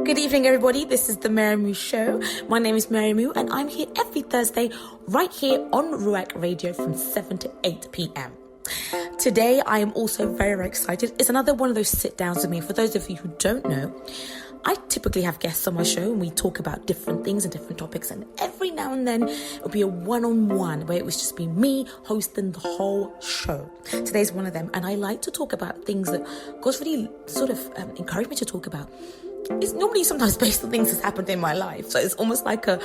Good evening, everybody. This is the Mary Moo Show. My name is Mary Moo, and I'm here every Thursday right here on Ruach Radio from 7 to 8 p.m. Today, I am also very, very excited. It's another one of those sit-downs with me. For those of you who don't know, I typically have guests on my show and we talk about different things and different topics, and every now and then it'll be a one-on-one where it was just be me hosting the whole show. Today's one of them, and I like to talk about things that God's really sort of encouraged me to talk about. It's normally sometimes based on things that's happened in my life, so it's almost like a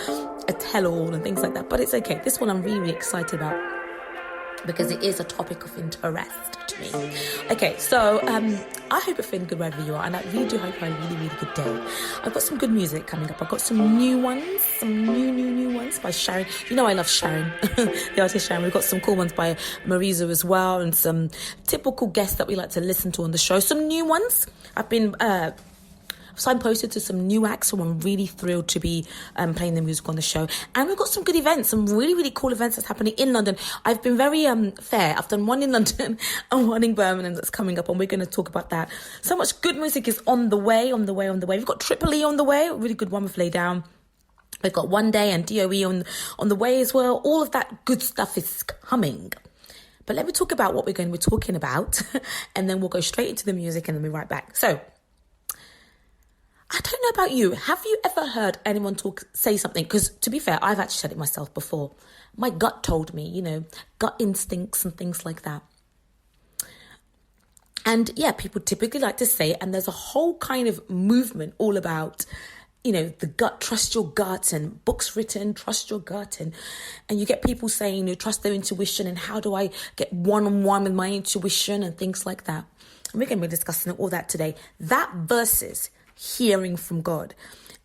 tell-all and things like that, but it's okay. This one I'm really, really excited about because it is a topic of interest to me. Okay, so I hope you're feeling good wherever you are, and I really do hope you had a really, really good day. I've got some good music coming up. I've got some new ones, some new ones by Sharon. You know I love Sharon, the artist Sharon. We've got some cool ones by Mary Moo as well, and some typical guests that we like to listen to on the show. Some new ones. I've been signposted to some new acts, so I'm really thrilled to be playing the music on the show. And we've got some good events, some really, really cool events that's happening in London. I've been very fair. I've done one in London and one in Birmingham that's coming up, and we're going to talk about that. So much good music is on the way. We've got Triple E on the way, a really good one with Lay Down. We've got One Day and DOE on the way as well. All of that good stuff is coming. But let me talk about what we're going to be talking about, and then we'll go straight into the music and then we'll be right back. So, I don't know about you. Have you ever heard anyone say something? Because to be fair, I've actually said it myself before. My gut told me, gut instincts and things like that. And yeah, people typically like to say it, and there's a whole kind of movement all about, the gut, trust your gut, and books written, trust your gut. And you get people saying, trust their intuition, and how do I get one-on-one with my intuition and things like that. And we're going to be discussing all that today. That versus hearing from God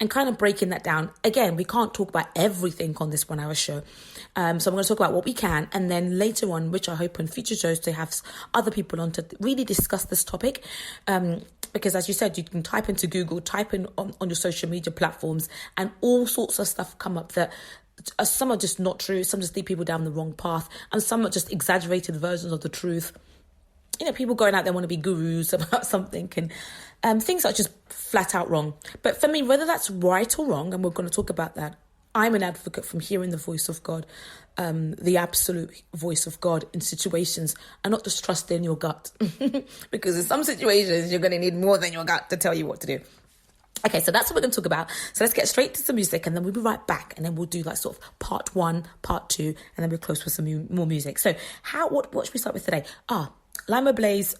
and kind of breaking that down. Again, we can't talk about everything on this 1 hour show. So I'm going to talk about what we can, and then later on, which I hope in future shows to have other people on to really discuss this topic. Because as you said, you can type into Google, type in on your social media platforms, and all sorts of stuff come up that some are just not true. Some just lead people down the wrong path, and some are just exaggerated versions of the truth. People going out there want to be gurus about something, and things are just flat out wrong. But for me, whether that's right or wrong, and we're going to talk about that, I'm an advocate from hearing the voice of God, the absolute voice of God in situations, and not just trusting your gut. Because in some situations, you're going to need more than your gut to tell you what to do. Okay, so that's what we're going to talk about. So let's get straight to some music, and then we'll be right back, and then we'll do like sort of part 1, part 2, and then we'll close with some more music. So what should we start with today? Lima Blaze,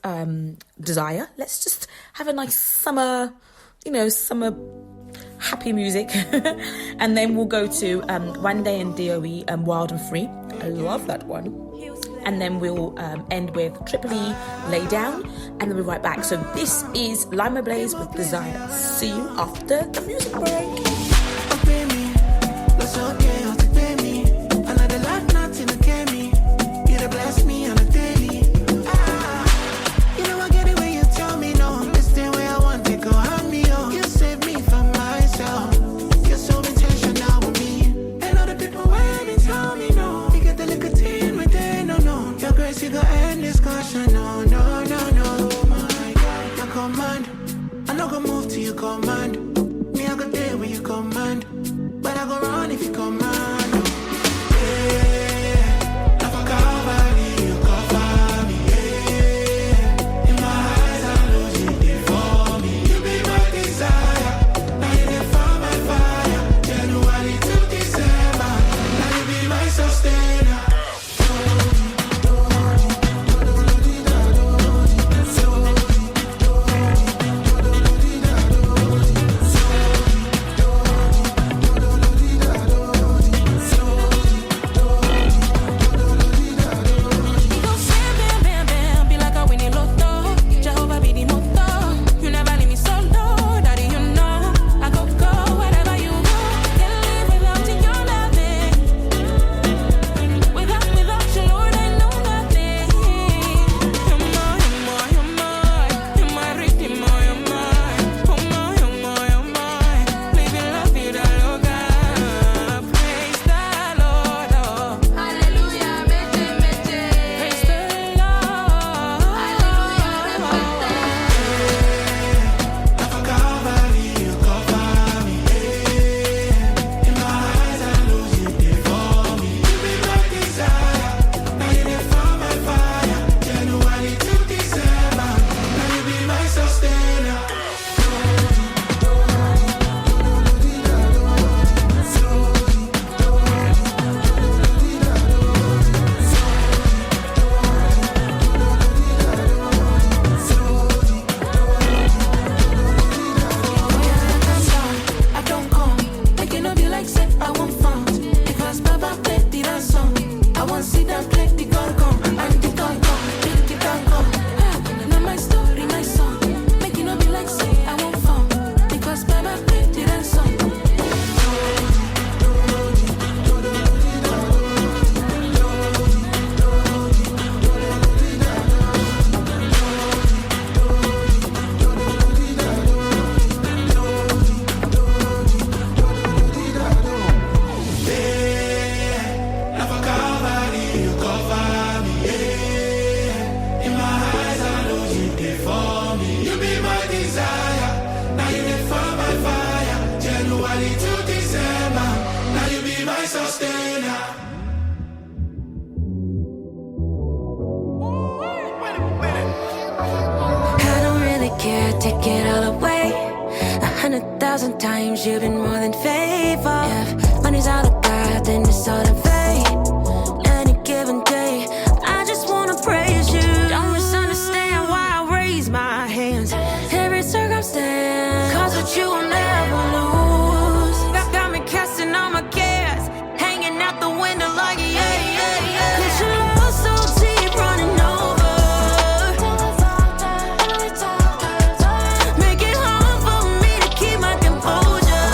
Desire. Let's just have a nice summer happy music. And then we'll go to One Day and DOE, Wild and Free. I love that one. And then we'll end with Triple E, Lay Down, and then we'll be right back. So this is Lima Blaze with Desire. See you after the music break. Command me, I go there when you command, but I go run if you command. Yeah, I forgot about you cover me. Yeah, in my eyes I'm losing it for me. You be my desire, now you can find my fire. January to December, now you be my sustainer. take it all away. 100,000 times you've been more than faithful. If money's all about, then it's all in vain. Any given day, I just wanna praise you. Don't misunderstand why I raise my hands. Every circumstance, cause with you I'll never lose. Got me casting all my cares, hanging out the window like yeah. Cause your love so deep, running over. Make it hard for me to keep my composure.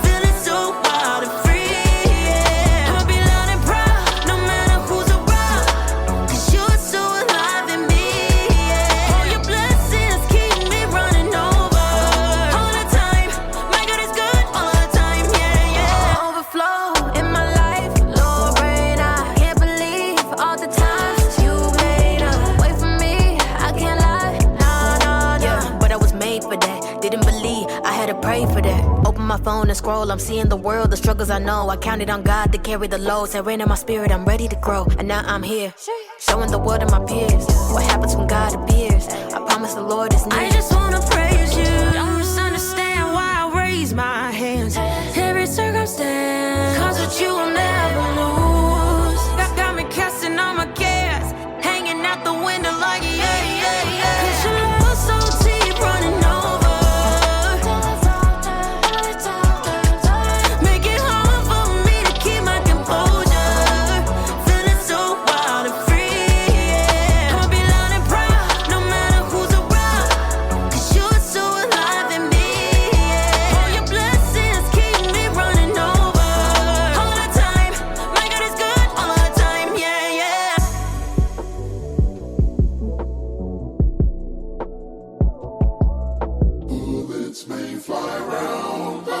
Feeling so wild and free, yeah. I'ma be loud and proud, no matter who's around. Cause you're so alive in me, yeah. All your blessings keep me running over. All the time, my God is good all the time, yeah. Overflow in my life, Lord, rain. I can't believe all the times you made a way for me. I can't lie, no. Yeah, but I was made for that. Didn't believe, I had to pray for that. Open my phone and scroll, I'm seeing the world, the struggles I know. I counted on God to carry the load. Said rain in my spirit, I'm ready to grow. And now I'm here, showing the world and my peers what happens when God appears. I promise the Lord is near. I just wanna praise you. Don't misunderstand why I raise my hands. Every circumstance, cause with you I'll never lose. Got me casting all my cares, hanging out the window like yeah. Cause your love so deep, running over. Make it hard for me to keep my composure. Feeling so wild and free, yeah. I'ma be loud and proud, no matter who's around. Cause you're so alive in me, yeah. All your blessings keep me running over. All the time, my God is good all the time, yeah. Bullets may fly round, but I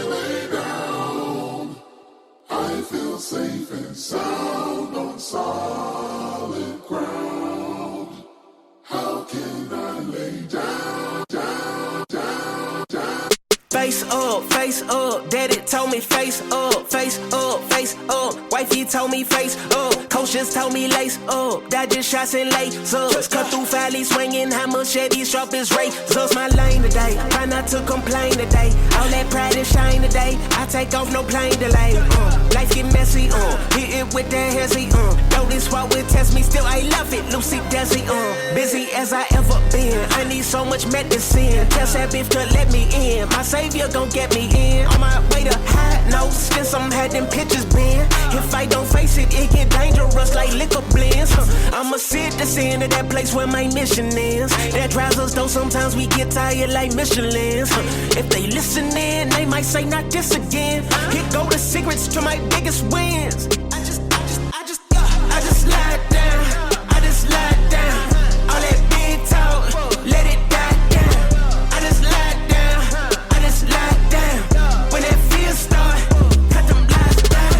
lay down. I feel safe and sound on solid ground. How can I lay down? Face up, daddy told me face up, face up, face up. Wifey told me face up, coach just told me lace up. Dodging shots and lasers, cut through valleys, swinging hammer, machetes, sharp as razors. My lane today, try not to complain today. All that pride and shine today, I take off no plane delay. Life get messy, hit it with that hezzy, Though this walk will test me, still I love it, Lucy Desi, Busy as I ever been, I need so much medicine. Tell that bitch to let me in, my savior gon' get me in. On my way to high notes, since I'm had them pictures been. If I don't face it, it get dangerous like liquor blends. I'm a citizen of that place where my mission is. That drives us though sometimes we get tired like Michelins. If they listening, they might say not this again. Here go the secrets to my biggest wins. I just lie down. I just lie down. All that big talk, let it die down. I just lie down. I just lie down. When that fear start, cut them lies down.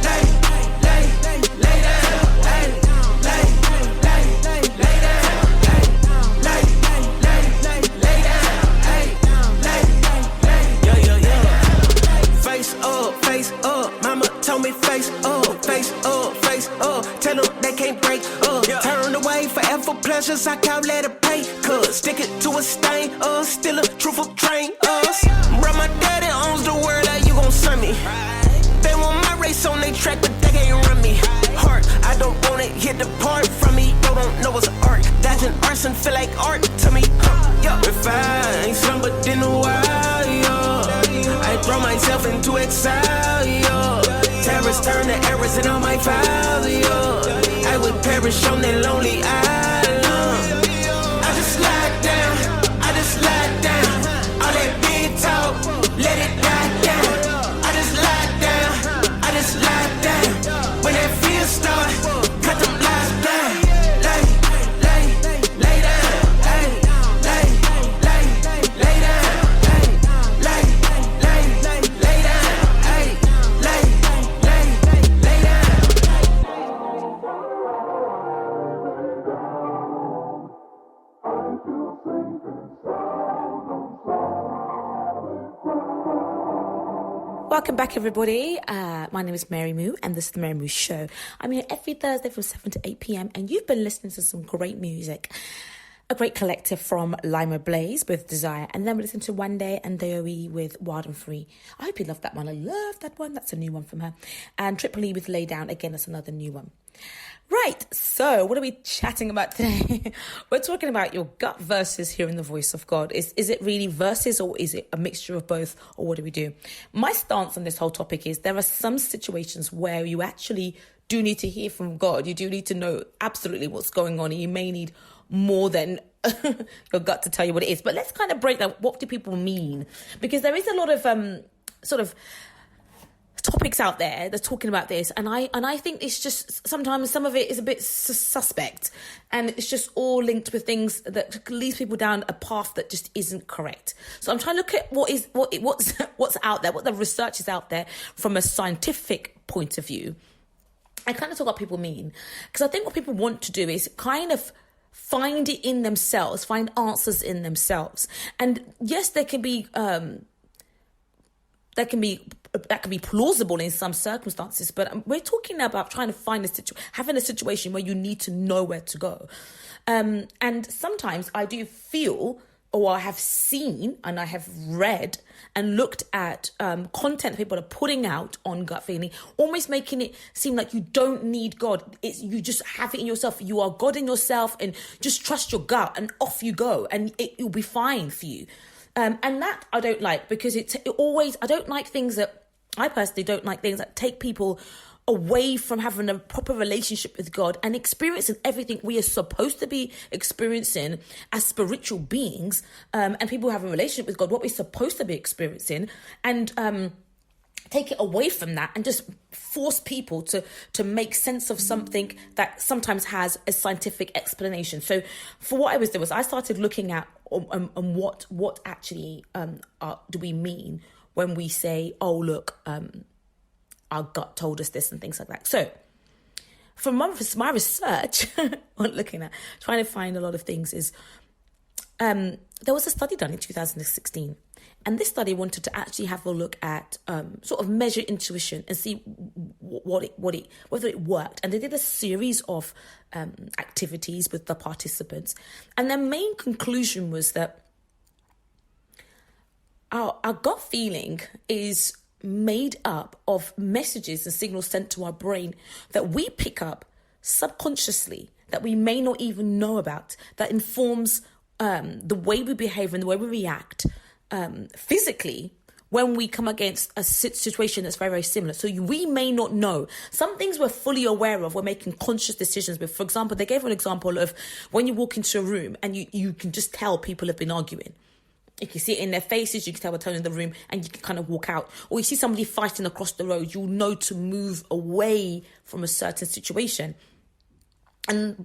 Lay down. Lay down. Face up. Mama told me face up. Tell them they can't break up. Turn away forever pleasures, I can't let it pay. Cause stick it to a stain, still a truthful train, Bro, my daddy owns the world, how you gon' send me? They want my race on they track, but they can't run me. Heart, I don't want it, hit depart from me. You don't know what's art. Dodging arson feel like art to me. If I ain't slumbered in a while, I throw myself into exile, Terrorists turn to errors and all my files, I would perish on that lonely island. I just lie down. All that big talk, let it die down. I just lie down. When that fear start, cut them lies down. Lay down. Welcome back, everybody. My name is Mary Moo, and this is the Mary Moo Show. I'm here every Thursday from 7 to 8 p.m, and you've been listening to some great music. a great collective from Lima Blaze with Desire. And then we listened to One Day and DOE with Wild and Free. I hope you loved that one. I love that one. That's a new one from her. And Triple E with Lay Down. Again, that's another new one. Right, so what are we chatting about today? We're talking about your gut versus hearing the voice of God. Is it really verses, or is it a mixture of both, or what do we do? My stance on this whole topic is there are some situations where you actually do need to hear from God. You do need to know absolutely what's going on, and you may need more than your gut to tell you what it is. But let's kind of break down, what do people mean? Because there is a lot of sort of topics out there that's talking about this, and I think it's just sometimes some of it is a bit suspect, and it's just all linked with things that leads people down a path that just isn't correct. So I'm trying to look at what's out there, what the research is out there from a scientific point of view. I kind of talk about what people mean, because I think what people want to do is kind of find it in themselves, find answers in themselves, and yes, that can be plausible in some circumstances, but we're talking about trying to find having a situation where you need to know where to go. And sometimes I do feel, or I have seen, and I have read and looked at content people are putting out on gut feeling, almost making it seem like you don't need God. You just have it in yourself. You are God in yourself, and just trust your gut, and off you go, and it'll be fine for you. And that I don't like, because I don't like things that, I personally don't like things that take people away from having a proper relationship with God and experiencing everything we are supposed to be experiencing as spiritual beings, and people who have a relationship with God, what we're supposed to be experiencing, and take it away from that and just force people to make sense of something that sometimes has a scientific explanation. So for what I was doing was I started looking at what actually do we mean when we say, oh, look, our gut told us this and things like that. So from my research, trying to find a lot of things is, there was a study done in 2016. And this study wanted to actually have a look at sort of measure intuition and see whether it worked. And they did a series of activities with the participants. And their main conclusion was that our gut feeling is made up of messages and signals sent to our brain that we pick up subconsciously, that we may not even know about, that informs the way we behave and the way we react physically when we come against a situation that's very, very similar. So we may not know. Some things we're fully aware of, we're making conscious decisions with. For example, they gave an example of when you walk into a room and you can just tell people have been arguing. You can see it in their faces, you can tell we're turning the room, and you can kind of walk out. Or you see somebody fighting across the road, you'll know to move away from a certain situation. And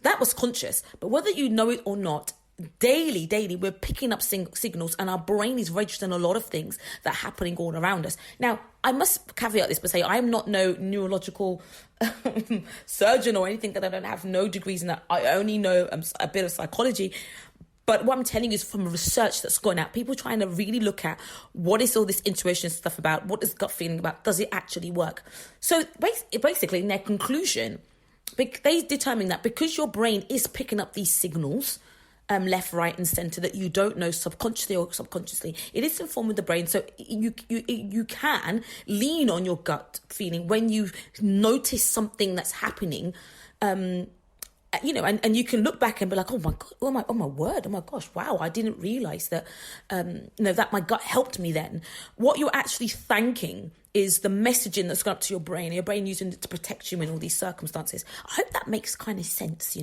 that was conscious, but whether you know it or not, daily, we're picking up signals, and our brain is registering a lot of things that are happening all around us. Now, I must caveat this by saying I am not no neurological surgeon or anything, that I don't have no degrees in that. I only know a bit of psychology. But what I'm telling you is from research that's gone out, people trying to really look at what is all this intuition stuff about, what is gut feeling about, does it actually work? So basically, in their conclusion, they determined that because your brain is picking up these signals, left, right, and centre, that you don't know subconsciously or subconsciously, it is informing the brain. So you can lean on your gut feeling when you notice something that's happening. And you can look back and be like, oh my word, oh my gosh, wow, I didn't realise that, that my gut helped me then. What you're actually thanking is the messaging that's gone up to your brain using it to protect you in all these circumstances. I hope that makes kind of sense,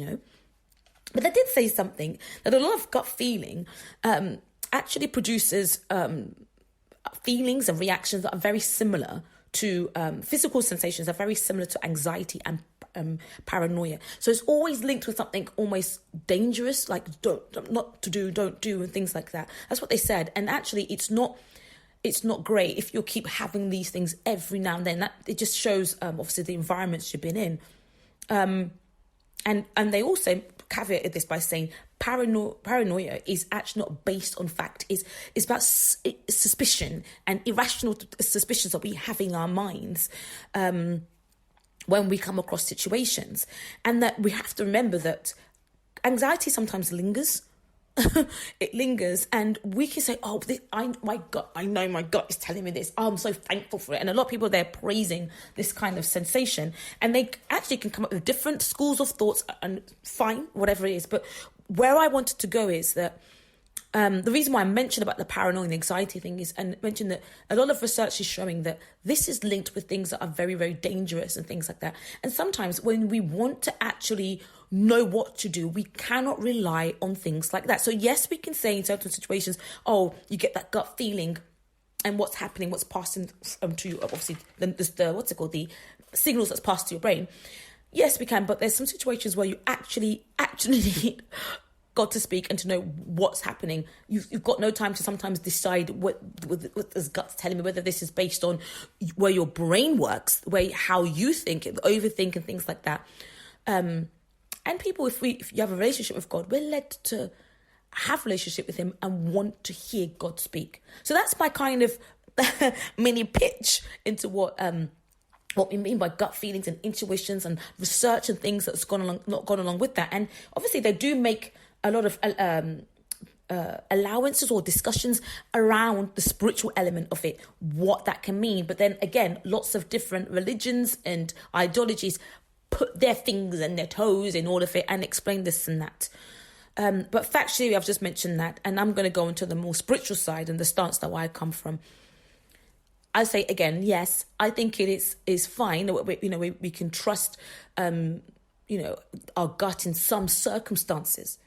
But they did say something, that a lot of gut feeling actually produces feelings and reactions that are very similar to physical sensations, are very similar to anxiety and paranoia. So it's always linked with something almost dangerous, like don't do, and things like that. That's what they said. And actually, it's not great if you keep having these things every now and then. That it just shows obviously the environments you've been in. And they also caveated this by saying paranoia is actually not based on fact. It's about suspicion and irrational suspicions that we have in our minds when we come across situations. And that we have to remember that anxiety sometimes lingers. It lingers, and we can say, oh, I know my gut is telling me this. Oh, I'm so thankful for it. And a lot of people, they're praising this kind of sensation, and they actually can come up with different schools of thoughts, and fine, whatever it is. But where I wanted to go is that the reason why I mentioned about the paranoia and the anxiety thing is, and mentioned that a lot of research is showing that this is linked with things that are very, very dangerous and things like that. And sometimes when we want to actually know what to do, we cannot rely on things like that. So yes, we can say in certain situations, oh, you get that gut feeling and what's happening, what's passing to you, obviously, the signals that's passed to your brain. Yes, we can, but there's some situations where you actually need God to speak and to know what's happening. You've got no time to sometimes decide what this gut's telling me, whether this is based on where your brain works, how you think, overthink and things like that. And people, if you have a relationship with God, we're led to have a relationship with him and want to hear God speak. So that's my kind of mini pitch into what we mean by gut feelings and intuitions and research and things that's not gone along with that. And obviously they do make a lot of allowances or discussions around the spiritual element of it, what that can mean. But then again, lots of different religions and ideologies put their fingers and their toes in all of it and explain this and that. But factually, I've just mentioned that, and I'm going to go into the more spiritual side and the stance that I come from. I say again, yes, I think it is fine. We can trust, our gut in some circumstances.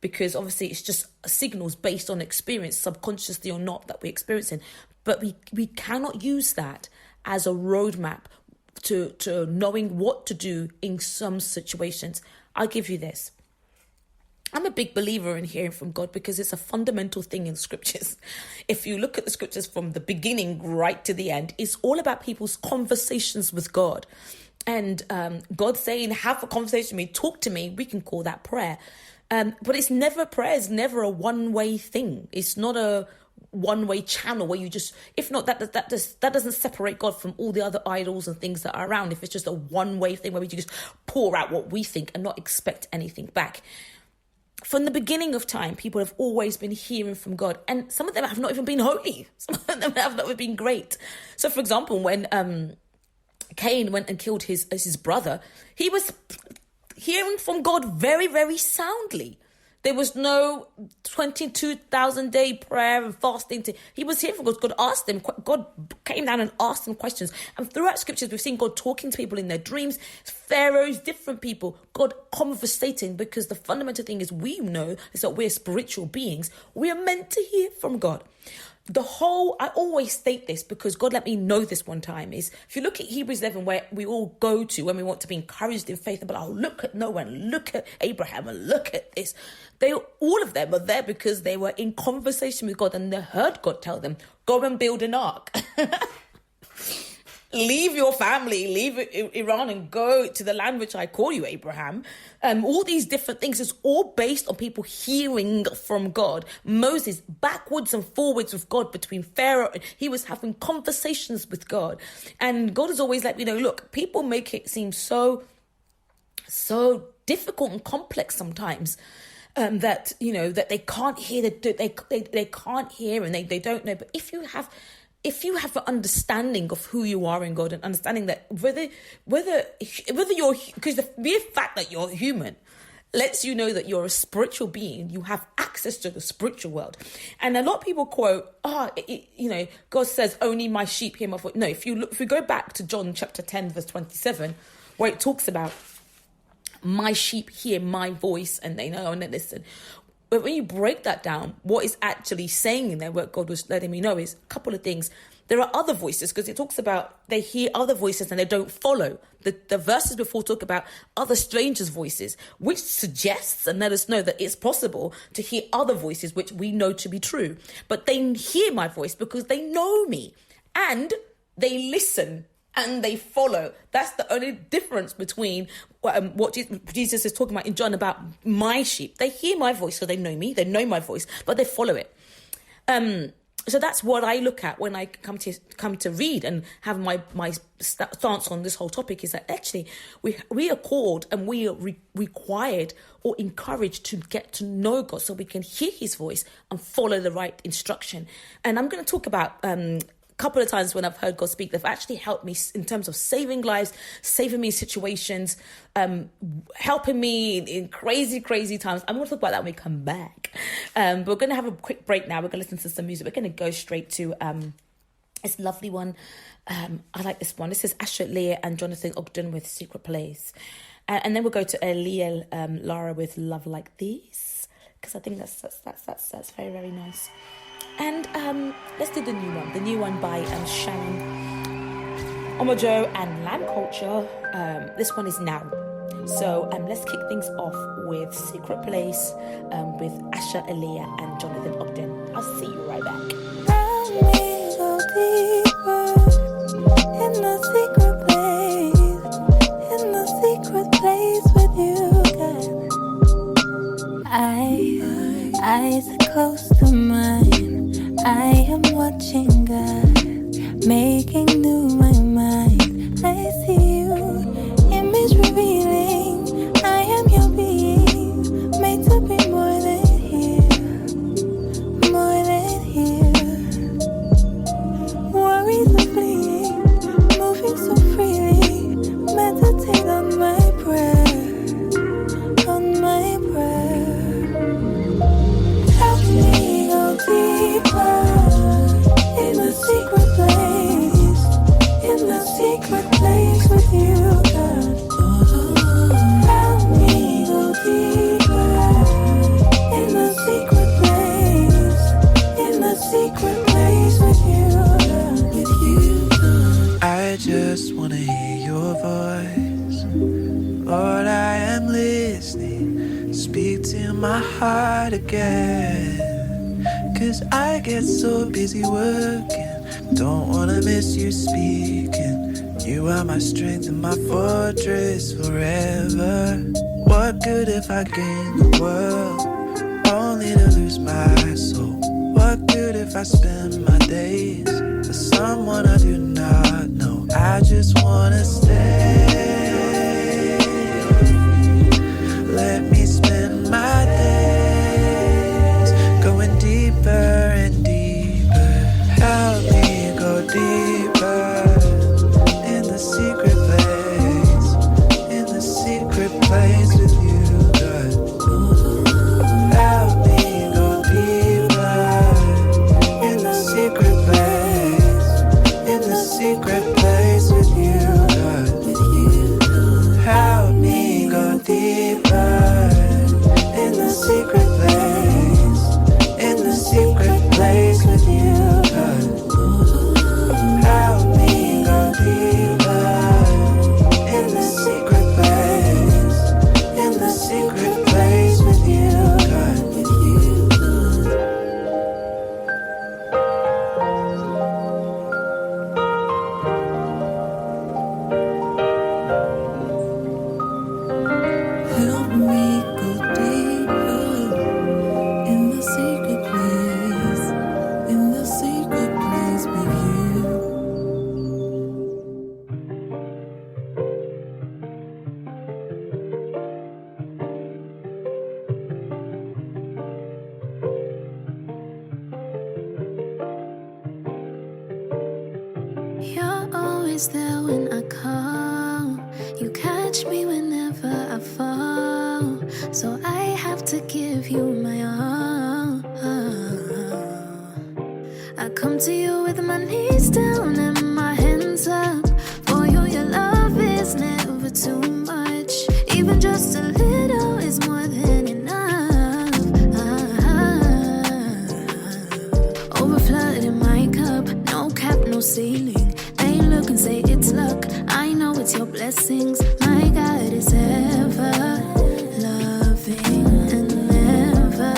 Because obviously it's just signals based on experience, subconsciously or not, that we're experiencing. But we cannot use that as a roadmap to knowing what to do in some situations. I'll give you this. I'm a big believer in hearing from God because it's a fundamental thing in scriptures. If you look at the scriptures from the beginning right to the end, it's all about people's conversations with God. And God saying, have a conversation with me, talk to me, we can call that prayer. But it's never prayer, it's never a one-way thing. It's not a one-way channel where you just, if not, that doesn't separate God from all the other idols and things that are around. If it's just a one-way thing where we just pour out what we think and not expect anything back. From the beginning of time, people have always been hearing from God, and some of them have not even been holy. Some of them have not even been great. So, for example, when Cain went and killed his brother, he was hearing from God very, very soundly. There was no 22,000 day prayer and fasting. He was hearing from God. God came down and asked him questions. And throughout scriptures, we've seen God talking to people in their dreams, pharaohs, different people, God conversating, because the fundamental thing is we know is that we're spiritual beings. We are meant to hear from God. I always state this because God let me know this one time, is if you look at Hebrews 11, where we all go to when we want to be encouraged in faith, but look at Noah and look at Abraham and look at this. All of them are there because they were in conversation with God and they heard God tell them, go and build an ark. Leave your family, leave Iran and go to the land which I call you, Abraham. All these different things is all based on people hearing from God. Moses, backwards and forwards with God between Pharaoh, and he was having conversations with God. And God has always let me know, look, people make it seem so difficult and complex sometimes. That they can't hear, they can't hear and they don't know. But if you have an understanding of who you are in God and understanding that whether you're, because the mere fact that you're human lets you know that you're a spiritual being, you have access to the spiritual world. And a lot of people quote, God says, only my sheep hear my voice. No, if we go back to John chapter 10, verse 27, where it talks about my sheep hear my voice and they know and they listen. But when you break that down, what is actually saying in there, what God was letting me know, is a couple of things. There are other voices, because it talks about they hear other voices and they don't follow. The verses before talk about other strangers' voices, which suggests and let us know that it's possible to hear other voices which we know to be true. But they hear my voice because they know me and they listen and they follow. That's the only difference between what Jesus is talking about in John about my sheep. They hear my voice, so they know me, they know my voice, but they follow it. So that's what I look at when I come to read and have my stance on this whole topic, is that actually we are called and we are required or encouraged to get to know God so we can hear his voice and follow the right instruction. And I'm going to talk about couple of times when I've heard God speak, they've actually helped me in terms of saving lives, saving me in situations, helping me in crazy, crazy times. I'm going to talk about that when we come back. But we're going to have a quick break now. We're going to listen to some music. We're going to go straight to this lovely one. I like this one. This is Asher Leah and Jonathan Ogden with Secret Place. And then we'll go to Leah Lara with Love Like This, because I think that's very, very nice. And let's do the new one by Sharon Omojo and Lamb Culture. This one is Now. So let's kick things off with Secret Place with Asha Elia and Jonathan Ogden. I'll see you right back. Go deeper in the secret place with you, God. Eyes are close to mine. I am watching God, making new my mind. I see you, image revealing. I am your being, made to be more than here, more than here. Worries are fleeing, moving so freely. Meditate on my prayer, on my prayer. Help me go deeper in the secret place with you, God. Help me go deeper in the secret place with you, God. I just wanna hear your voice, Lord, I am listening. Speak to my heart again, 'cause I get so busy working, don't wanna miss you speaking. You are my strength and my fortress forever. What good if I gain the world, only to lose my soul? What good if I spend my days with someone I do not know? I just wanna stay. Let me spend my days going deeper and deeper. Help me go deeper in the secret place with you, God. Help me go deeper in the secret place with you, God. Help me go deeper in the secret place with you, God. Help me go deeper in the secret place with you, God. Help me go deeper in the secret place with you. You're always there when I call. You catch me whenever I fall. So I have to give you my all. I come to you with my knees down and my hands up. For you, your love is never too much. Even just a little is more than enough. Overflood in my cup, no cap, no ceiling. They look and say it's luck. I know it's your blessings. My God is ever loving and never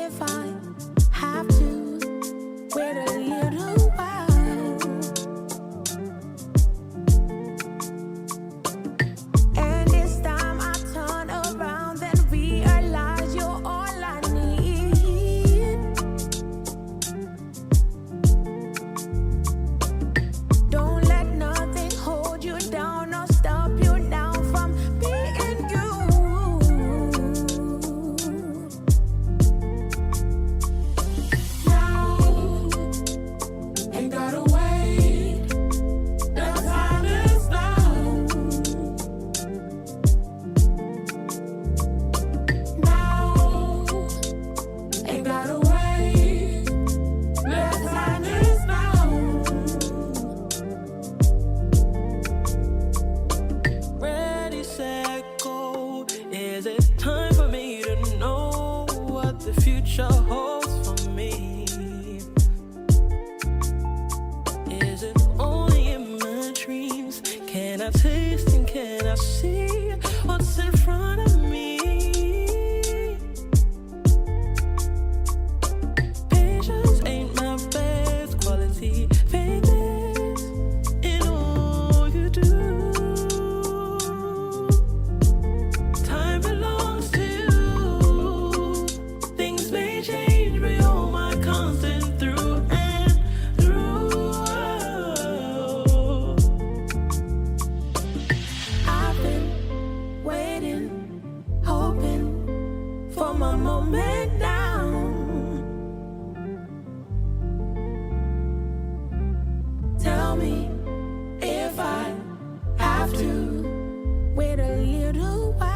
if I have to wait a little while. And this time I turn around, then realize you're all I need. Don't let nothing hold you down or stop you now from being you. Now, ain't gotta wait. The time is now. Now, ain't gotta wait. The time is now. Ready, set, go. Is it time for me to know what the future holds for me? Is it only in my dreams? Can I taste and can I see what's in front of me? Patience ain't my best quality. Faith is in all you do. Time belongs to you. Things may change, but you're my constant through and through. I've been waiting, hoping for my moment now. Tell me if I have to wait a little while.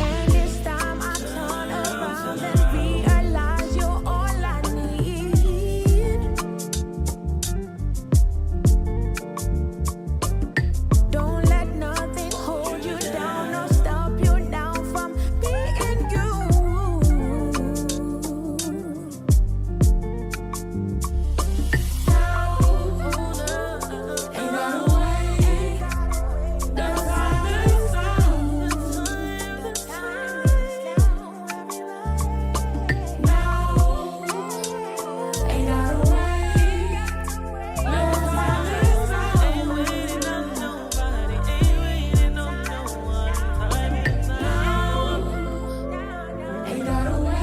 And this time I turn around and realize you're all I need. Don't let nothing hold you down or stop you now from being you. Ain't gotta wait. The time is now. Now, ain't gotta wait. The time is now. Ain't waiting on nobody, ain't waiting on no one. Time is now. Ain't gotta wait.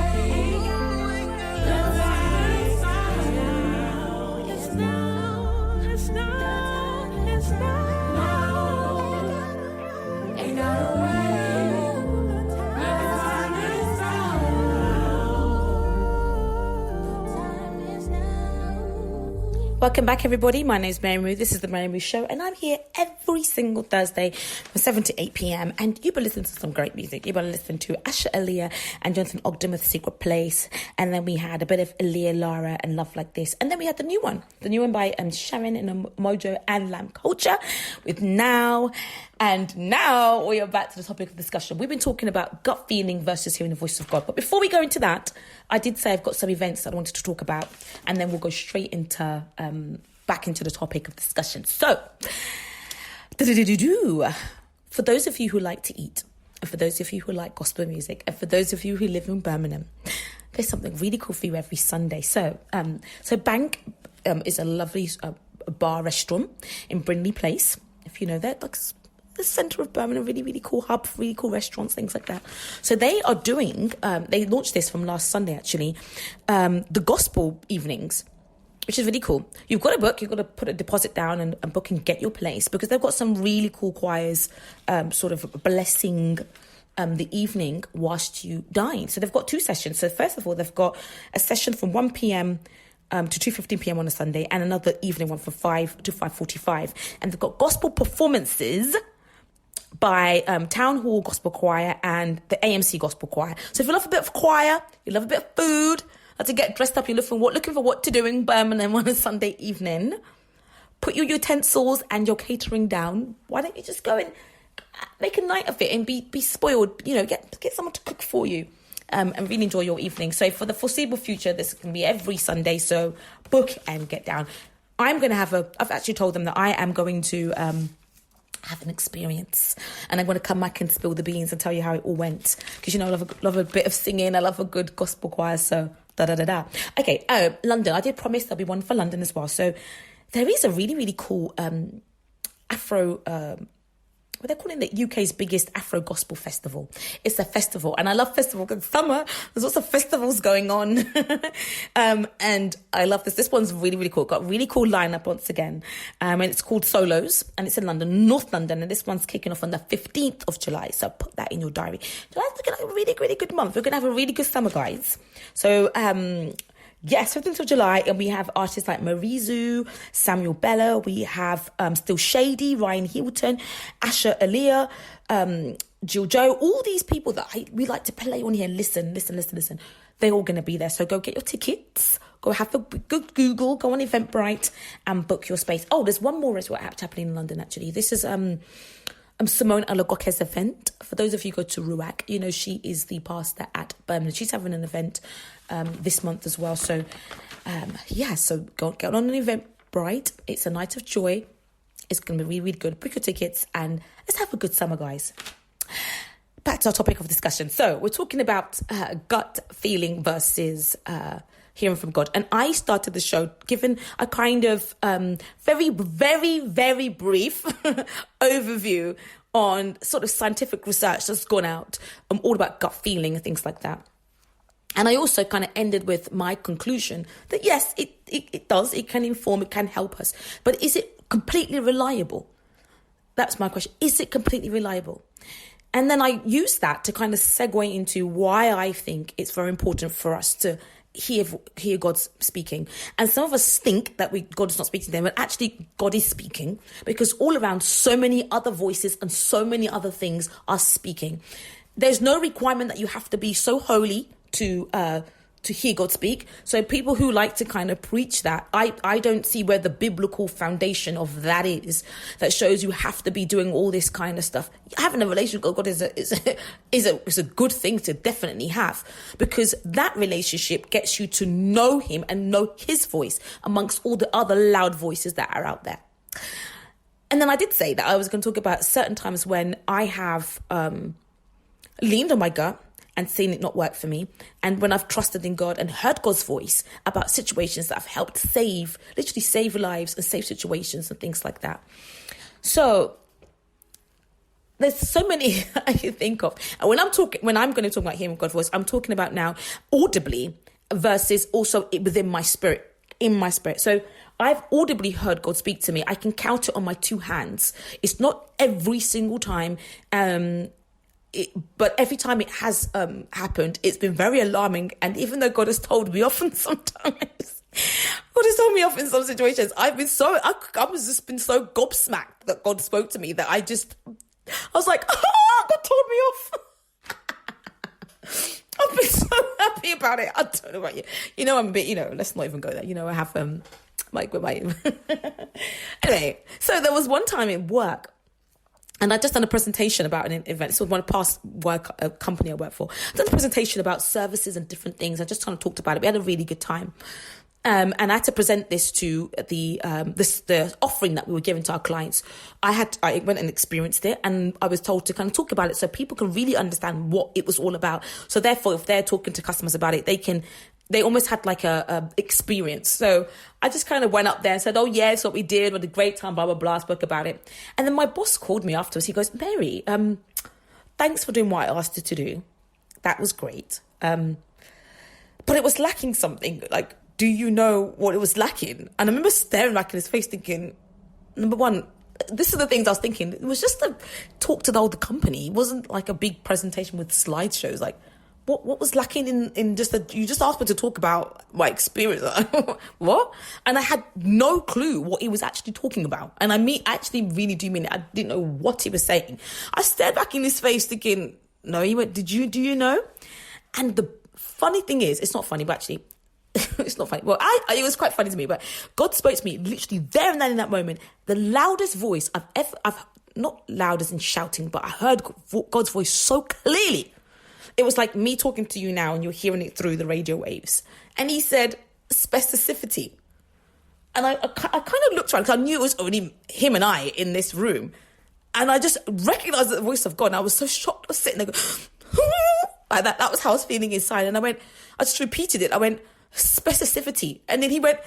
The time is now. It's now, it's now, it's now. Ain't gotta wait. The time is now. Welcome back, everybody. My name is Mary Moo. This is the Mary Moo Show, and I'm here every single Thursday from 7 to 8 p.m. And you've been listening to some great music. You've been listening to Asha Aaliyah and Jonathan Ogden with Secret Place. And then we had a bit of Aaliyah Lara and Love Like This. And then we had the new one by Sharon and Mojo and Lamb Culture with Now. And now we are back to the topic of discussion. We've been talking about gut feeling versus hearing the voice of God. But before we go into that, I did say I've got some events that I wanted to talk about, and then we'll go straight into back into the topic of discussion. So, for those of you who like to eat, and for those of you who like gospel music, and for those of you who live in Birmingham, there's something really cool for you every Sunday. So Bank is a lovely bar restaurant in Brindley Place. If you know that, like the centre of Birmingham, really, really cool hub, really cool restaurants, things like that. So they are doing, they launched this from last Sunday actually, the gospel evenings, which is really cool. You've got to book, you've got to put a deposit down and book and get your place, because they've got some really cool choirs sort of blessing the evening whilst you dine. So they've got two sessions. So first of all, they've got a session from 1 p.m. To 2:15 p.m. on a Sunday, and another evening one from 5 to 5:45. And they've got gospel performances by Town Hall Gospel Choir and the AMC Gospel Choir. So if you love a bit of choir, you love a bit of food, like to get dressed up, you're looking for what to do in Birmingham on a Sunday evening, put your utensils and your catering down. Why don't you just go and make a night of it and be spoiled? You know, get someone to cook for you. And really enjoy your evening. So for the foreseeable future, this can be every Sunday. So book and get down. I've actually told them that I am going to have an experience, and I'm going to come back and spill the beans and tell you how it all went, because I love a bit of singing, I love a good gospel choir, so okay. London, I did promise there'll be one for London as well. So there is a really, really cool Afro what they're calling the UK's biggest Afro gospel festival. It's a festival, and I love festivals because summer, there's lots of festivals going on. And I love this. This one's really, really cool. Got a really cool lineup once again. And it's called Solos, and it's in London, North London, and this one's kicking off on the 15th of July. So put that in your diary. July's looking like a really, really good month. We're going to have a really good summer, guys. So, yes, 15th of July, and we have artists like Mary Moo, Samuel Bella, we have Still Shady, Ryan Hilton, Asher Aaliyah, Jill Joe, all these people that we like to play on here. Listen. They're all going to be there. So go get your tickets, go have a good Google, go on Eventbrite and book your space. Oh, there's one more as well happening in London, actually. This is Simone Alagoke's event. For those of you who go to Ruach, she is the pastor at Birmingham. She's having an event this month as well. So, so get on an Eventbrite. It's a night of joy. It's going to be really, really good. Book your tickets and let's have a good summer, guys. Back to our topic of discussion. So we're talking about gut feeling versus hearing from God. And I started the show giving a kind of very, very, very brief overview on sort of scientific research that's gone out all about gut feeling and things like that. And I also kind of ended with my conclusion that yes, it does. It can inform, it can help us. But is it completely reliable? That's my question. Is it completely reliable? And then I used that to kind of segue into why I think it's very important for us to hear God's speaking. And some of us think that God is not speaking to them, but actually God is speaking, because all around so many other voices and so many other things are speaking. There's no requirement that you have to be so holy to hear God speak. So people who like to kind of preach that, I don't see where the biblical foundation of that is, that shows you have to be doing all this kind of stuff. Having a relationship with God is a good thing to definitely have, because that relationship gets you to know him and know his voice amongst all the other loud voices that are out there. And then I did say that I was going to talk about certain times when I have leaned on my gut and seen it not work for me. And when I've trusted in God and heard God's voice about situations that have helped literally save lives and save situations and things like that. So there's so many I can think of. And when I'm going to talk about hearing God's voice, I'm talking about now audibly versus also within my spirit, in my spirit. So I've audibly heard God speak to me. I can count it on my two hands. It's not every single time, but every time it has happened, it's been very alarming. And even though God has told me off sometimes, God has told me off in some situations, I've been so gobsmacked that God spoke to me that I was like, God told me off. I've been so happy about it. I don't know about you. I'm a bit, let's not even go there. I have my anyway, so there was one time in work, and I'd just done a presentation about an event. So one past work company I work for. I done a presentation about services and different things. I just kind of talked about it. We had a really good time. And I had to present this to the offering that we were giving to our clients. I went and experienced it, and I was told to kind of talk about it so people can really understand what it was all about. So therefore, if they're talking to customers about it, they almost had like a experience. So I just kind of went up there and said, oh yeah, it's what we did. We had a great time, blah, blah, blah, spoke about it. And then my boss called me afterwards. He goes, Mary, thanks for doing what I asked you to do. That was great. But it was lacking something. Like, do you know what it was lacking? And I remember staring back in his face thinking, number one, this is the things I was thinking. It was just a talk to the whole company. It wasn't like a big presentation with slideshows. Like, what was lacking in just that? You just asked me to talk about my experience. What? And I had no clue what he was actually talking about. And I actually really do mean it. I didn't know what he was saying. I stared back in his face thinking, no, he went, do you know? And the funny thing is, it's not funny, but actually, it's not funny. Well, it was quite funny to me, but God spoke to me literally there and then in that moment. The loudest voice I've not loud as in shouting, but I heard God's voice so clearly. It was like me talking to you now and you're hearing it through the radio waves. And he said, specificity. And I kind of looked around because I knew it was only him and I in this room. And I just recognized the voice of God. And I was so shocked. I was sitting there going, like that. That was how I was feeling inside. And I just repeated it. I went, specificity. And then he went,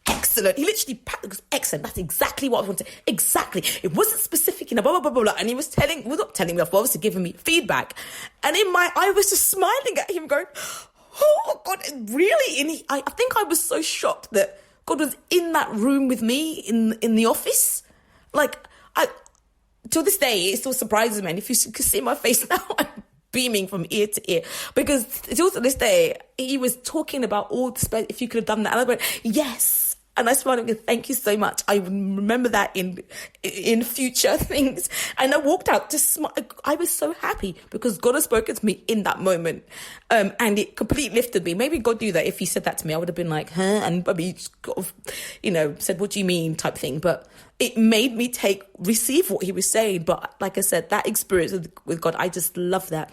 excellent. He literally goes, excellent. That's exactly what I wanted. Exactly. It wasn't specific enough, blah, blah, blah, blah. And he was not telling me off, but obviously giving me feedback. And I was just smiling at him going, oh God, really? And I think I was so shocked that God was in that room with me in the office. Like, till this day, it still surprises me. And if you could see my face now, I'm beaming from ear to ear. Because till to this day, he was talking about all the if you could have done that. And I went, yes. And I smiled and went, thank you so much. I remember that in future things. And I walked out to smile. I was so happy because God has spoken to me in that moment. And it completely lifted me. Maybe God knew that if he said that to me, I would have been like, huh? And probably sort of, said, what do you mean type thing. But it made me receive what he was saying. But like I said, that experience with God, I just love that.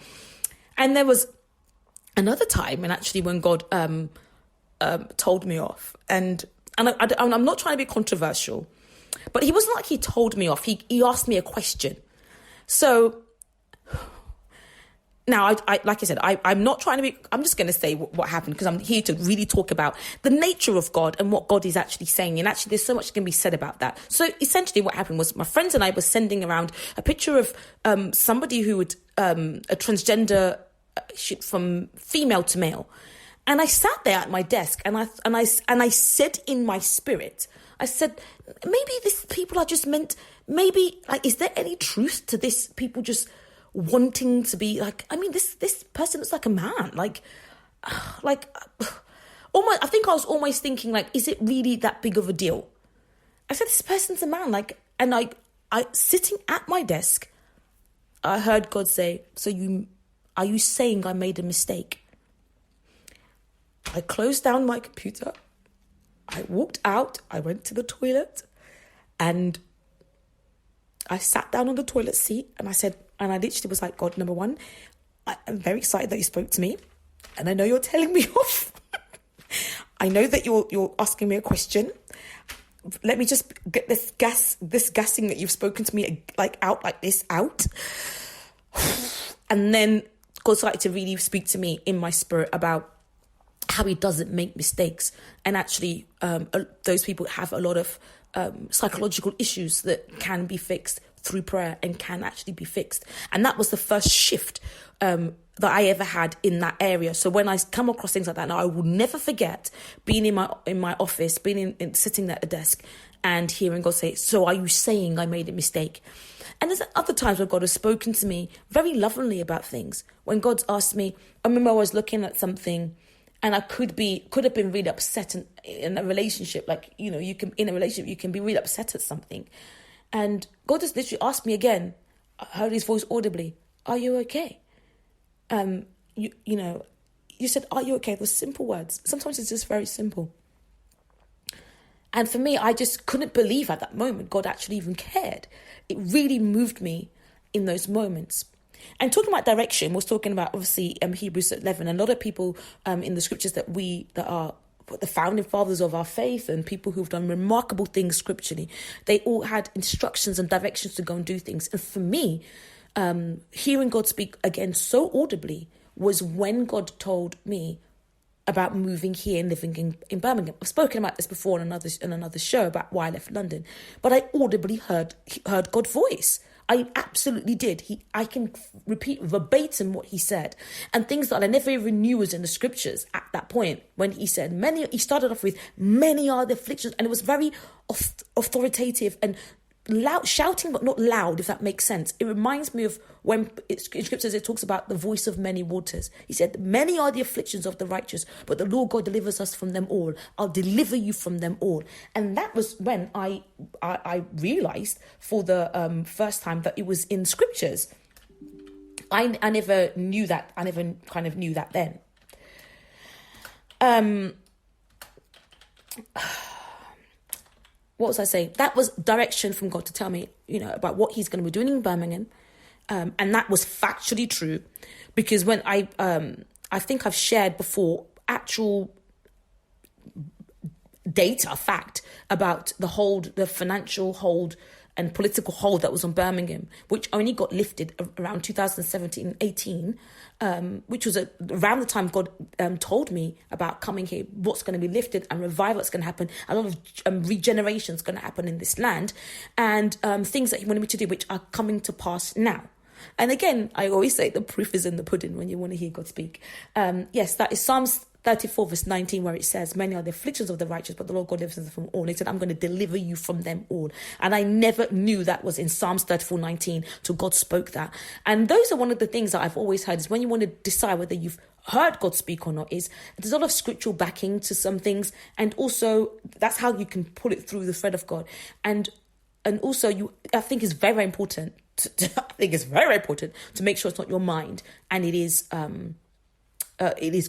And there was another time, and actually when God told me off, and I'm not trying to be controversial, but he wasn't like he told me off. He asked me a question. So now, like I said, I'm not trying to be, I'm just going to say what happened because I'm here to really talk about the nature of God and what God is actually saying. And actually, there's so much can be said about that. So essentially what happened was my friends and I were sending around a picture of somebody who would, a transgender from female to male. And I sat there at my desk and I said in my spirit, I said, maybe these people are just meant, maybe, like, is there any truth to this? People just wanting to be like, I mean, this person looks like a man, almost, I think I was almost thinking, like, is it really that big of a deal? I said, this person's a man, and I sitting at my desk, I heard God say, are you saying I made a mistake? I closed down my computer. I walked out. I went to the toilet and I sat down on the toilet seat and I said, and I literally was like, God, number one, I'm very excited that you spoke to me. And I know you're telling me off. I know that you're asking me a question. Let me just get this gassing that you've spoken to me out. And then God started to really speak to me in my spirit about how he doesn't make mistakes. And actually, those people have a lot of psychological issues that can be fixed through prayer and can actually be fixed. And that was the first shift that I ever had in that area. So when I come across things like that, now I will never forget being in my office, being sitting there at a desk and hearing God say, so are you saying I made a mistake? And there's other times where God has spoken to me very lovingly about things. When God's asked me, I remember I was looking at something and I could have been really upset in a relationship. Like, you can, in a relationship, you can be really upset at something. And God just literally asked me again, I heard his voice audibly, are you okay? You said, are you okay? Those simple words. Sometimes it's just very simple. And for me, I just couldn't believe at that moment God actually even cared. It really moved me in those moments. And talking about direction, was talking about obviously Hebrews 11. A lot of people in the scriptures that are the founding fathers of our faith and people who've done remarkable things scripturally, they all had instructions and directions to go and do things. And for me, hearing God speak again so audibly was when God told me about moving here and living in Birmingham. I've spoken about this before in another show about why I left London, but I audibly heard God's voice. I absolutely did. I can repeat verbatim what he said, and things that I never even knew was in the scriptures at that point. When he said he started off with many are the afflictions, and it was very authoritative and loud, shouting, but not loud, if that makes sense. It reminds me of when in scriptures it talks about the voice of many waters. He said, many are the afflictions of the righteous, but the Lord God delivers us from them all. I'll deliver you from them all. And that was when I realized for the first time that it was in scriptures. I never knew that. I never kind of knew that then. What was I saying? That was direction from God to tell me, about what he's going to be doing in Birmingham. And that was factually true, because when I think I've shared before actual data, fact about the financial hold and political hold that was on Birmingham, which only got lifted around 2017-18, which was around the time God told me about coming here, what's going to be lifted and revival that's going to happen. A lot of regeneration is going to happen in this land, and things that he wanted me to do, which are coming to pass now. And again, I always say the proof is in the pudding when you want to hear God speak. Yes, that is Psalms 34 verse 19, where it says, many are the afflictions of the righteous, but the Lord God delivers them from all. And he said, I'm going to deliver you from them all. And I never knew that was in Psalms 34:19 till God spoke that. And those are one of the things that I've always heard, is when you want to decide whether you've heard God speak or not, is there's a lot of scriptural backing to some things. And also that's how you can pull it through the thread of God. And also I think it's very important to make sure it's not your mind, and it is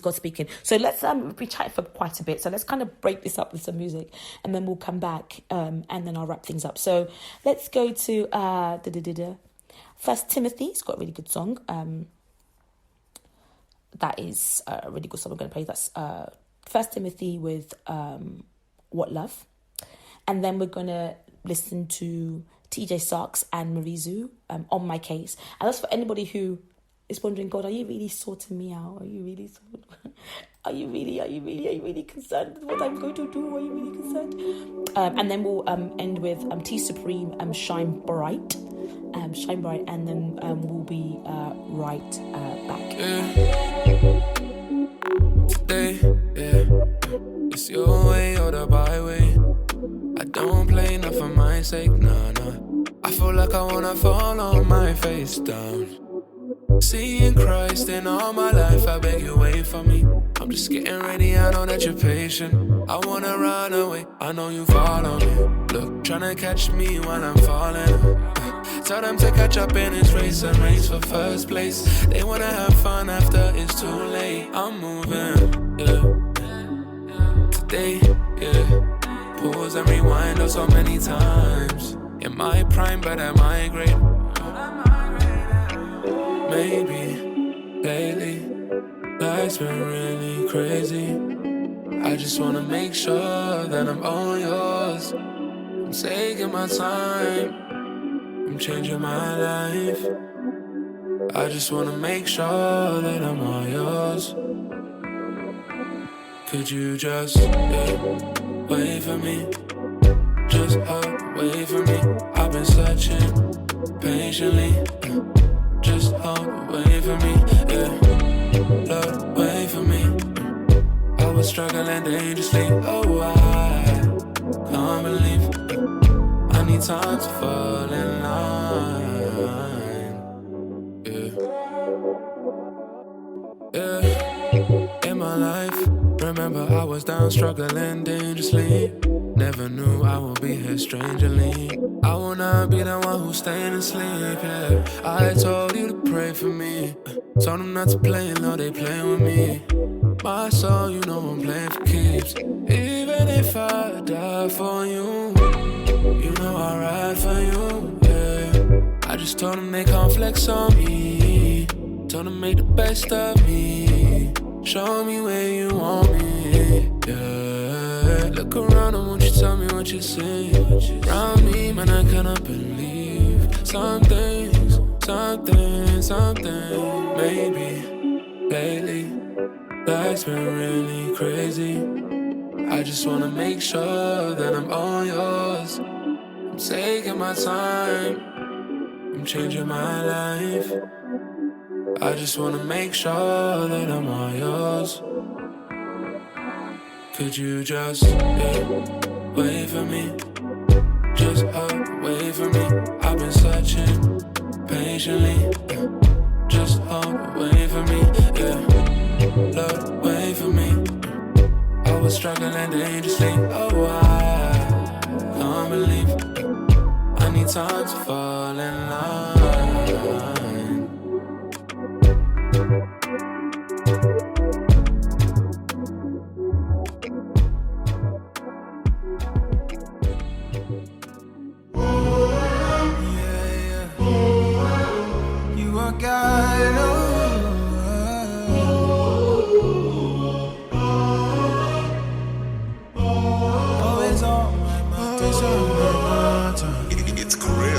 God speaking. So let's be chatting for quite a bit. So let's kind of break this up with some music, and then we'll come back, and then I'll wrap things up. So let's go to First Timothy. It's got a really good song. That is a really good song. I'm going to play. That's First Timothy with What Love, and then we're going to listen to TJ Sarks and Marizu, On My Case. And that's for anybody who is wondering, God, are you really sorting me out? Are you really are you really concerned with what I'm going to do? Are you really concerned? And then we'll end with T Supreme, Shine Bright, and then we'll be right back. It's your way or the byway. I don't play enough for my sake, nah. I feel like I wanna fall on my face down. Seeing Christ in all my life, I beg you wait for me. I'm just getting ready, I know that you're patient. I wanna run away, I know you follow me. Look, tryna catch me when I'm falling. Tell them to catch up in this race and race for first place. They wanna have fun after it's too late. I'm moving, today, pause and rewind oh so many times. In my prime, but I migrate. Maybe lately life's been really crazy. I just wanna make sure that I'm all yours. I'm taking my time, I'm changing my life. I just wanna make sure that I'm all yours. Could you just wait for me? Just wait for me. I've been searching patiently. Just wait for me, Lord, wait for me. I was struggling dangerously. Oh, I can't believe I need time to fall in line. In my life, remember I was down, struggling dangerously. Never knew I would be here strangely. I wanna be the one who's staying asleep, I told you to pray for me. Told them not to play, no, they playing with me. My soul, you know I'm playing for keeps. Even if I die for you, you know I'll ride for you, I just told them they can't flex on me. Told them make the best of me. Show me where you want me, Look around and won't you tell me what you see? Around me, man, I cannot believe something. Maybe lately life's been really crazy. I just wanna make sure that I'm all yours. I'm taking my time, I'm changing my life. I just wanna make sure that I'm all yours. Could you just wait for me? Just wait for me. I've been searching patiently. Just wait for me, Lord, wait for me. I was struggling dangerously. Oh, I can't believe I need time to fall in line. It's crazy.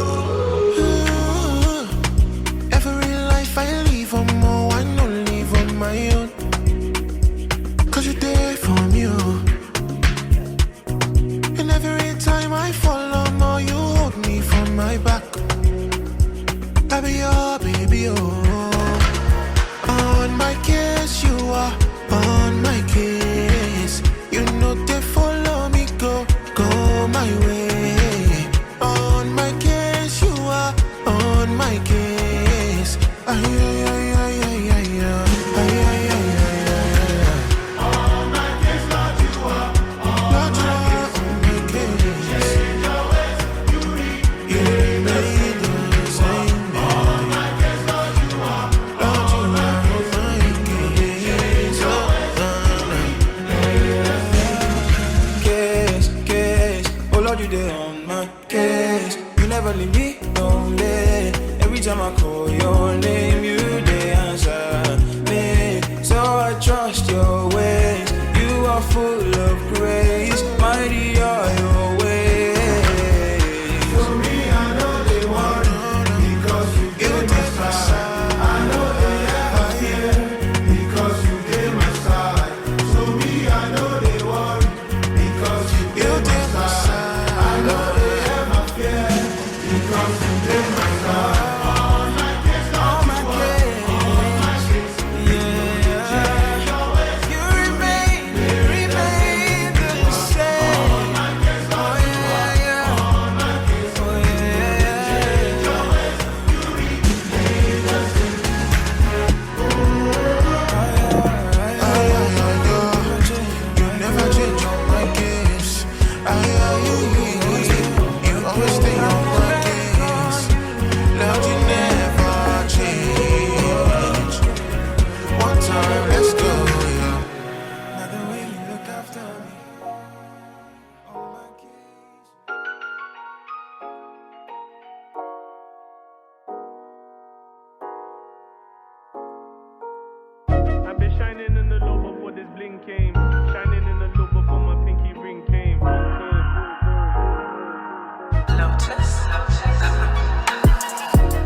came. Shining in the low before my pinky ring came.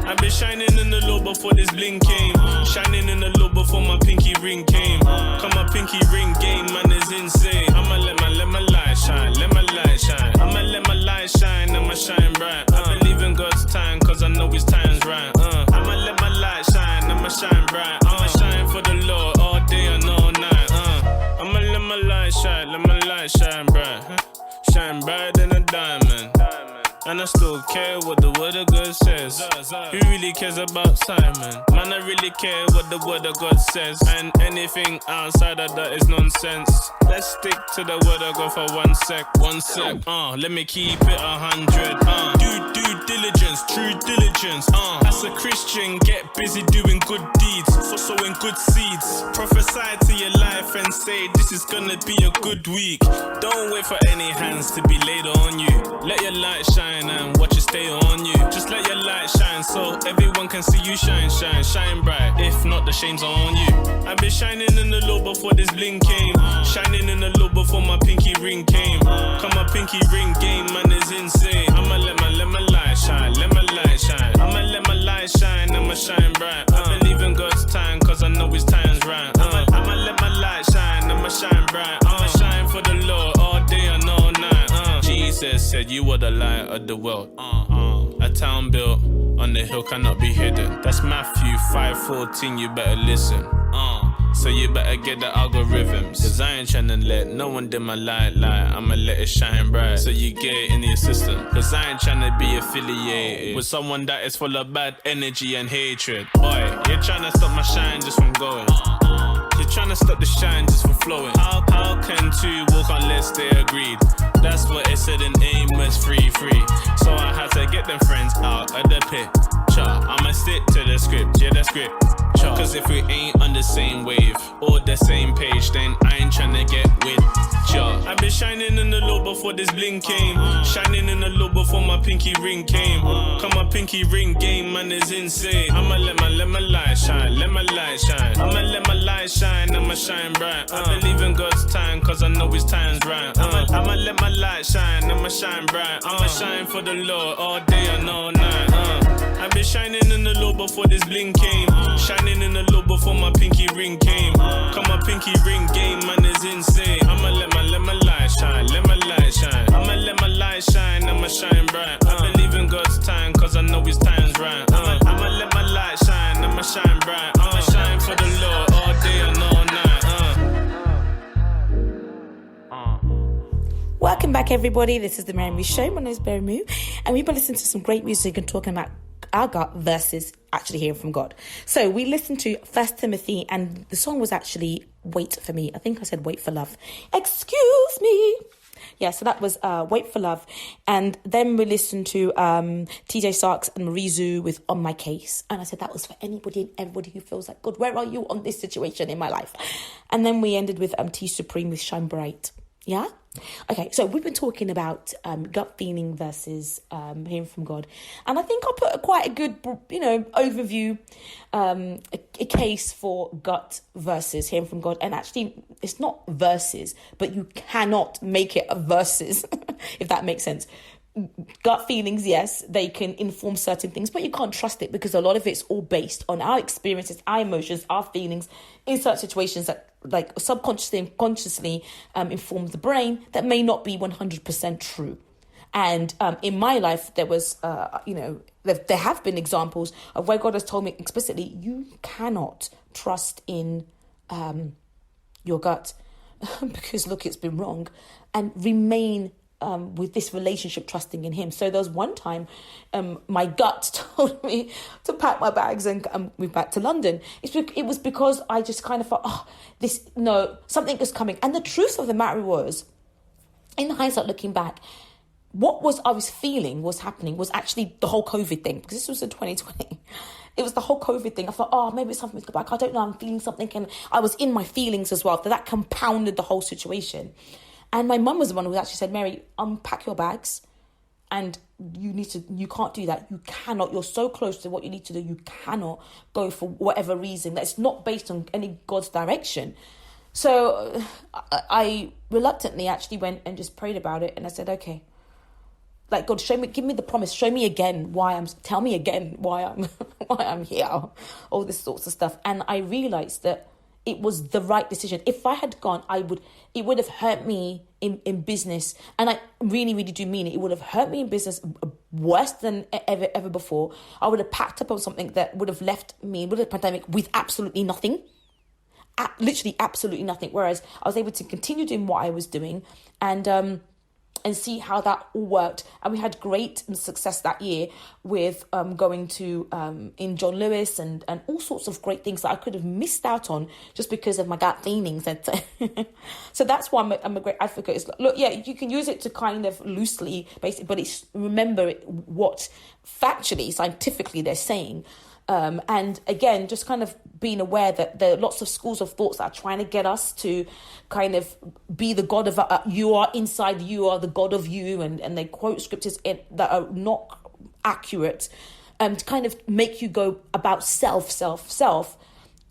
I've been shining in the low before this bling came. Shining in the low before my pinky ring came. Come my pinky ring game, man, is insane. I'ma let my light shine, let my light shine. I'ma let my light shine, I'ma shine bright. I believe in God's time, cause I know his time's right. I'ma let my light shine, I'ma shine bright. I'ma shine for the Lord all day and all night. I'ma let my light shine bright. Shine brighter than a diamond. And I still care what the word of God says. Who really cares about Simon? Man, I really care what the word of God says. And anything outside of that is nonsense. Let's stick to the word of God for 1 sec. Let me keep it 100. Due diligence, true diligence. As a Christian, get busy doing good deeds, sowing good seeds. Prophesy to your life and say this is gonna be a good week. Don't wait for any hands to be laid on you. Let your light shine and watch it stay on you. Just let your light shine so everyone can see you shine bright. If not, the shame's on you. I've been shining in the low before this bling came. Shining in the low before my pinky ring came. Come my pinky ring game, man, is insane. I'ma let my light shine, let my light shine. I'ma let my light shine, I'ma shine bright. I believe in God's time, cause I know his time's right. I'ma let my light shine, I'ma shine bright. I'ma shine for the Lord all day and all night. Jesus said you are the light of the world. A town built on the hill cannot be hidden. That's Matthew 5:14, you better listen. So you better get the algorithms, cause I ain't tryna let no one dim my light. I'ma let it shine bright, so you get it in your system. Cause I ain't tryna be affiliated with someone that is full of bad energy and hatred. Boy, you're tryna stop my shine just from going. You're tryna stop the shine just from flowing. How can two walk unless they agreed? That's what it said in Amos 3:3. So I had to get them friends out of the picture. I'ma stick to the script, yeah, the script. Cause if we ain't on the same wave or the same page, then I ain't tryna get with ya. I've been shining in the low before this bling came. Shining in the low before my pinky ring came. Come my pinky ring game, man, is insane. I'ma let my light shine, let my light shine. I'ma let my light shine, I'ma shine bright. I believe in God's time, cause I know his time's right. I'ma let my light shine, I'ma shine bright. I'ma shine for the Lord all day and all night. I've been shining in the low before this bling came. Shining in the low before my pinky ring came. Come my pinky ring game, man, is insane. I'ma let my light shine, let my light shine. I'ma let my light shine, I'ma shine bright. I believe in God's time, cause I know his time's right. I'ma let my light shine, I'ma shine bright. I'ma shine for the Lord all day and all night. Welcome back, everybody. This is the Mary Moo Show. My name is Mary Moo, and we've been listening to some great music and talking about our gut versus actually hearing from God. So we listened to 1 Timothy, and the song was actually Wait for Me. I think I said Wait for Love. Excuse me. Yeah, so that was Wait for Love. And then we listened to TJ Sarks and Mary Moo with On My Case. And I said that was for anybody and everybody who feels like, God, where are you on this situation in my life? And then we ended with T Supreme with Shine Bright. Yeah? Okay, so we've been talking about gut feeling versus hearing from God. And I think I put quite a good, overview, a case for gut versus hearing from God. And actually, it's not versus, but you cannot make it a versus, if that makes sense. Gut feelings, yes, they can inform certain things, but you can't trust it because a lot of it's all based on our experiences, our emotions, our feelings in certain situations that like subconsciously and consciously inform the brain that may not be 100% true. And in my life, there was, there have been examples of where God has told me explicitly, you cannot trust in your gut because, look, it's been wrong, and remain with this relationship trusting in him. So there was one time my gut told me to pack my bags and move back to London. It was because I just kind of thought, something is coming. And the truth of the matter was, in hindsight, looking back, what I was feeling was happening was actually the whole COVID thing, because this was in 2020. It was the whole COVID thing. I thought, maybe it's something to go back. I don't know, I'm feeling something. And I was in my feelings as well. So that compounded the whole situation. And my mum was the one who actually said, Mary, unpack your bags, and you can't do that. You cannot, you're so close to what you need to do. You cannot go for whatever reason that's not based on any God's direction. So I reluctantly actually went and just prayed about it. And I said, okay, like, God, give me the promise. Show me again tell me again why I'm here. All this sorts of stuff. And I realized that it was the right decision. If I had gone, it would have hurt me in business. And I really, really do mean it. It would have hurt me in business worse than ever before. I would have packed up on something that would have left me with a pandemic with absolutely nothing. Literally absolutely nothing. Whereas I was able to continue doing what I was doing and see how that all worked. And we had great success that year with going to in John Lewis and all sorts of great things that I could have missed out on just because of my gut feelings. So that's why I'm a great advocate. It's like, look, yeah, you can use it to kind of loosely, basically, but it's remember what factually, scientifically they're saying. And again, just kind of being aware that there are lots of schools of thoughts that are trying to get us to kind of be the God of you are inside, you are the God of you, and they quote scriptures that are not accurate, to kind of make you go about self,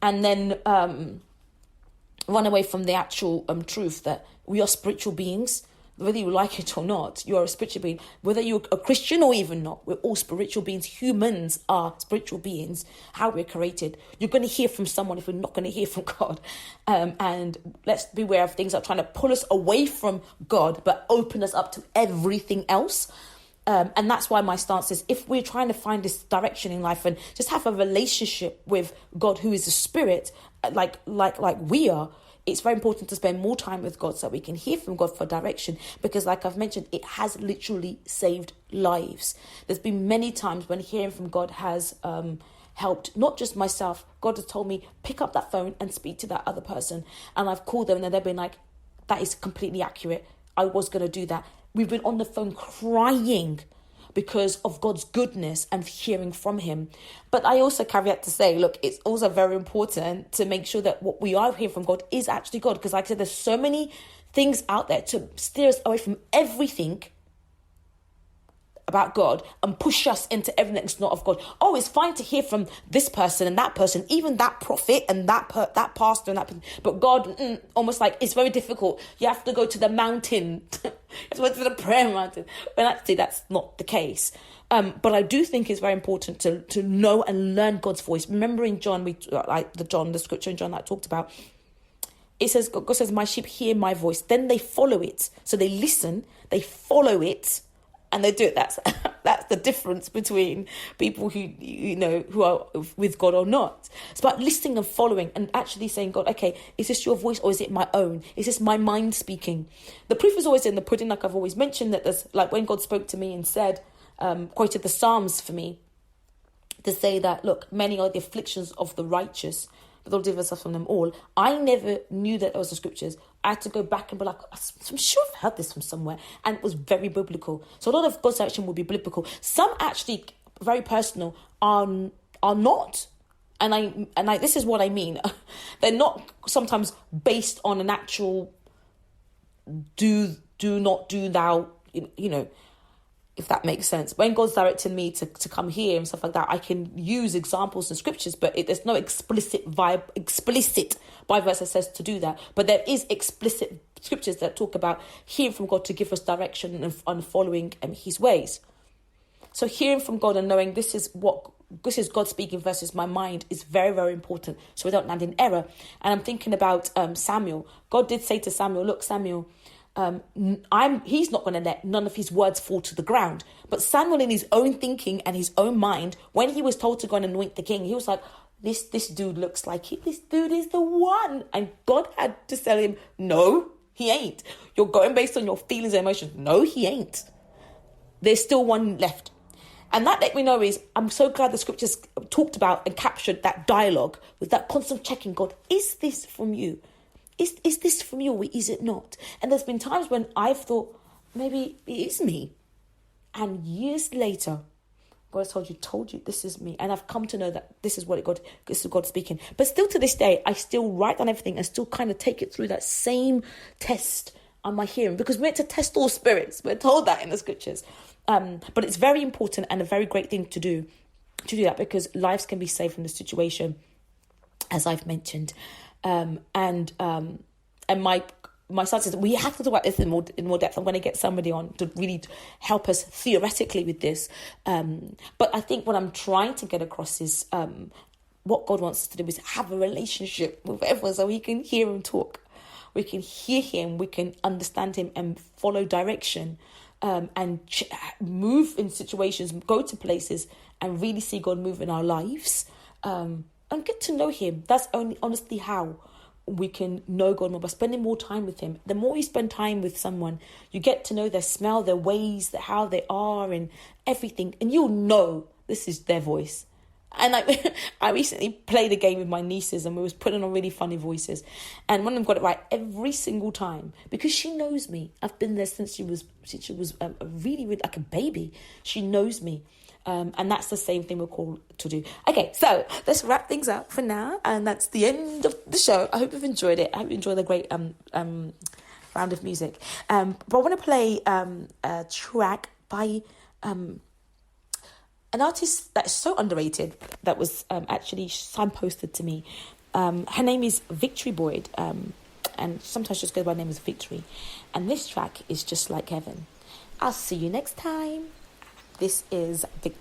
and then run away from the actual truth that we are spiritual beings. Whether you like it or not, you are a spiritual being. Whether you're a Christian or even not, we're all spiritual beings. Humans are spiritual beings, how we're created. You're going to hear from someone if we're not going to hear from God. And let's beware of things that are trying to pull us away from God, but open us up to everything else. And that's why my stance is, if we're trying to find this direction in life and just have a relationship with God, who is a spirit, like we are, it's very important to spend more time with God so we can hear from God for direction, because like I've mentioned, it has literally saved lives. There's been many times when hearing from God has helped not just myself. God has told me, pick up that phone and speak to that other person. And I've called them and they've been like, that is completely accurate. I was going to do that. We've been on the phone crying because of God's goodness and hearing from him. But I also caveat to say, look, it's also very important to make sure that what we are hearing from God is actually God. Because like I said, there's so many things out there to steer us away from everything about God and push us into everything that's not of God. Oh, it's fine to hear from this person and that person, even that prophet and that pastor and that person. But God, almost like it's very difficult. You have to go to the mountain. You have to go to the prayer mountain. But actually, that's not the case. But I do think it's very important to know and learn God's voice. Remember in John, the scripture in John that I talked about, it says, God says, my sheep hear my voice. Then they follow it. So they listen, they follow it, and they do it. That's the difference between people who are with God or not. It's about listening and following and actually saying, God, okay, is this your voice or is it my own? Is this my mind speaking? The proof is always in the pudding, like I've always mentioned, that there's like when God spoke to me and said, quoted the Psalms for me to say that, look, many are the afflictions of the righteous, but they'll deliver us from them all. I never knew that it was the scriptures. I had to go back and be like, I'm sure I've heard this from somewhere. And it was very biblical. So a lot of God's action will be biblical. Some actually, very personal, are not. And I this is what I mean. They're not sometimes based on an actual do not do thou, if that makes sense. When God's directed me to come here and stuff like that, I can use examples and scriptures, but there's no explicit Bible verse that says to do that. But there is explicit scriptures that talk about hearing from God to give us direction and following his ways. So hearing from God and knowing this is God speaking versus my mind is very, very important, so we don't land in error. And I'm thinking about Samuel. God did say to Samuel, look, Samuel, he's not going to let none of his words fall to the ground. But Samuel, in his own thinking and his own mind, when he was told to go and anoint the king, he was like, this dude looks like it. This dude is the one. And God had to tell him, no, he ain't. You're going based on your feelings and emotions. No, he ain't. There's still one left. And that let me know is, I'm so glad the scriptures talked about and captured that dialogue with that constant checking. God, is this from you? Is this from you or is it not? And there's been times when I've thought, maybe it is me. And years later, God has told you, this is me. And I've come to know that this is God speaking. But still to this day, I still write down everything and still kind of take it through that same test on my hearing. Because we're meant to test all spirits. We're told that in the scriptures. But it's very important and a very great thing to do that, because lives can be saved from the situation, as I've mentioned. And my son says, we have to talk about this in more depth. I'm going to get somebody on to really help us theoretically with this. But I think what I'm trying to get across is what God wants us to do is have a relationship with everyone so we can hear him talk. We can hear him, we can understand him and follow direction, and move in situations, go to places and really see God move in our lives, and get to know him. That's only honestly how we can know God more, by spending more time with him. The more you spend time with someone, you get to know their smell, their ways, how they are and everything. And you'll know this is their voice. And I recently played a game with my nieces and we was putting on really funny voices. And one of them got it right every single time because she knows me. I've been there since she was really, really like a baby. She knows me. And that's the same thing we're called to do. Okay, so let's wrap things up for now. And that's the end of the show. I hope you've enjoyed it. I hope you enjoyed the great round of music. But I want to play a track by an artist that is so underrated that was actually signposted to me. Her name is Victory Boyd. And sometimes just goes by the name as Victory. And this track is Just Like Heaven. I'll see you next time. This is Victory.